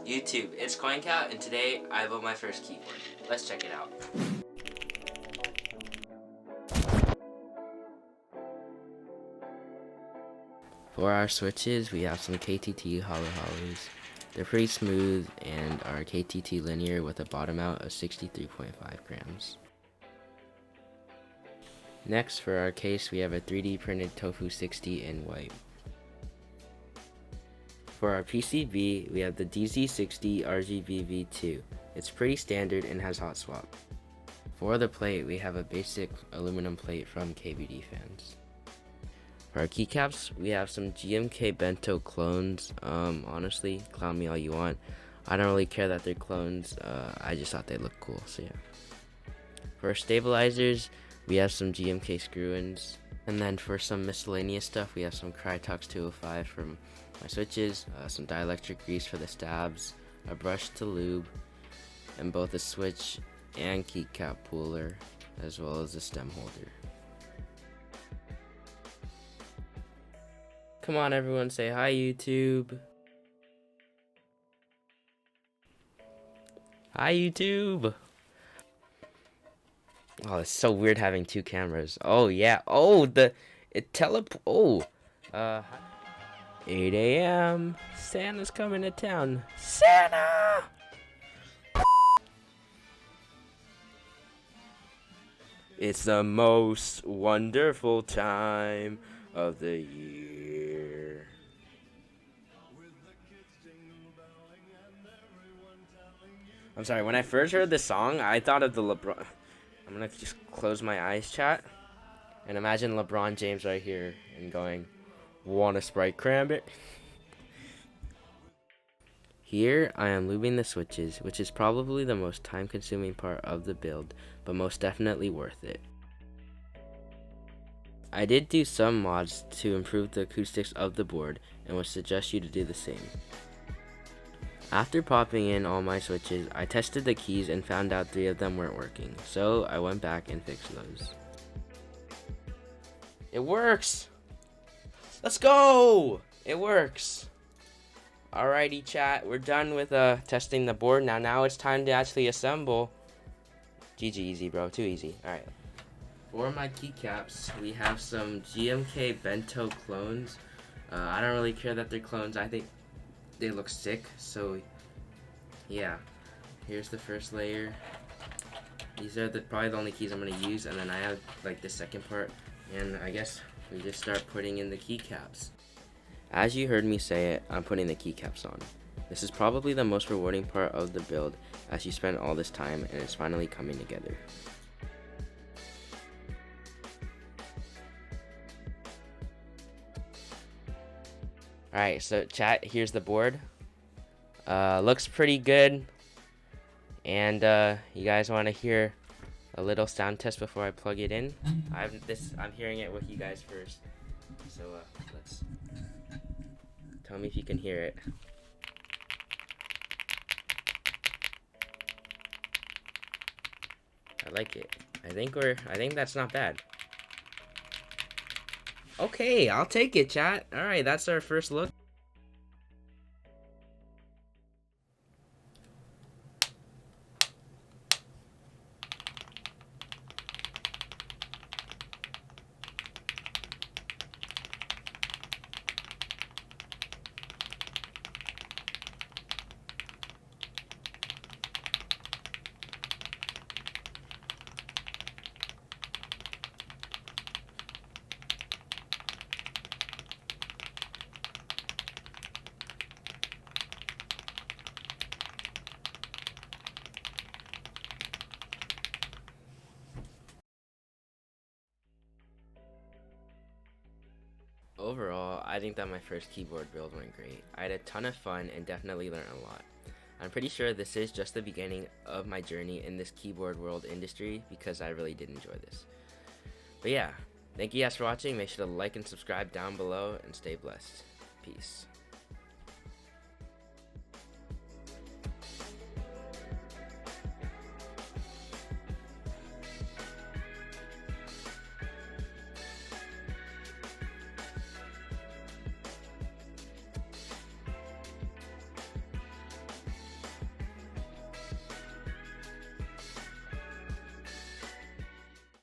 YouTube, it's CoinCat, and today I built my first keyboard. Let's check it out. For our switches, we have some KTT hollow hollows. They're pretty smooth and are KTT linear with a bottom out of 63.5 grams. Next, for our case, we have a 3D printed Tofu 60 in white. For our PCB, we have the DZ60 RGBV2. It's pretty standard and has hot swap. For the plate, we have a basic aluminum plate from KBD Fans. For our keycaps, we have some GMK Bento clones. Honestly, clown me all you want. I don't really care that they're clones. I just thought they looked cool, so yeah. For our stabilizers, we have some GMK screw-ins. And then for some miscellaneous stuff, we have some Crytox 205 from my switches, some dielectric grease for the stabs, a brush to lube, and both a switch and keycap puller, as well as a stem holder. Come on everyone, say hi YouTube. Hi YouTube. Oh, it's so weird having two cameras. Oh yeah. Oh, oh. 8 a.m. Santa's coming to town. Santa! It's the most wonderful time of the year. I'm sorry, when I first heard this song, I thought of the LeBron. I'm gonna just close my eyes, chat, and imagine LeBron James right here and going, "Want a Sprite cranberry?" Here, I am lubing the switches, which is probably the most time-consuming part of the build, but most definitely worth it. I did do some mods to improve the acoustics of the board, and would suggest you to do the same. After popping in all my switches, I tested the keys and found out 3 of them weren't working, so I went back and fixed those. It works! Let's go! It works! Alrighty chat, we're done with testing the board. Now it's time to actually assemble. GG, easy bro, too easy. Alright. For my keycaps, we have some GMK Bento clones. I don't really care that they're clones. I think they look sick, so yeah. Here's the first layer. These are probably the only keys I'm going to use, and then I have like the second part, and I guess we just start putting in the keycaps. As you heard me say it, I'm putting the keycaps on. This is probably the most rewarding part of the build, as you spend all this time and it's finally coming together. Alright, so chat, here's the board. Looks pretty good. And you guys want to hear a little sound test before I plug it in? I'm hearing it with you guys first. So let's tell me if you can hear it. I like it. I think that's not bad. Okay, I'll take it, chat. Alright, that's our first look. Overall, I think that my first keyboard build went great. I had a ton of fun and definitely learned a lot. I'm pretty sure this is just the beginning of my journey in this keyboard world industry, because I really did enjoy this. But yeah, thank you guys for watching. Make sure to like and subscribe down below and stay blessed. Peace.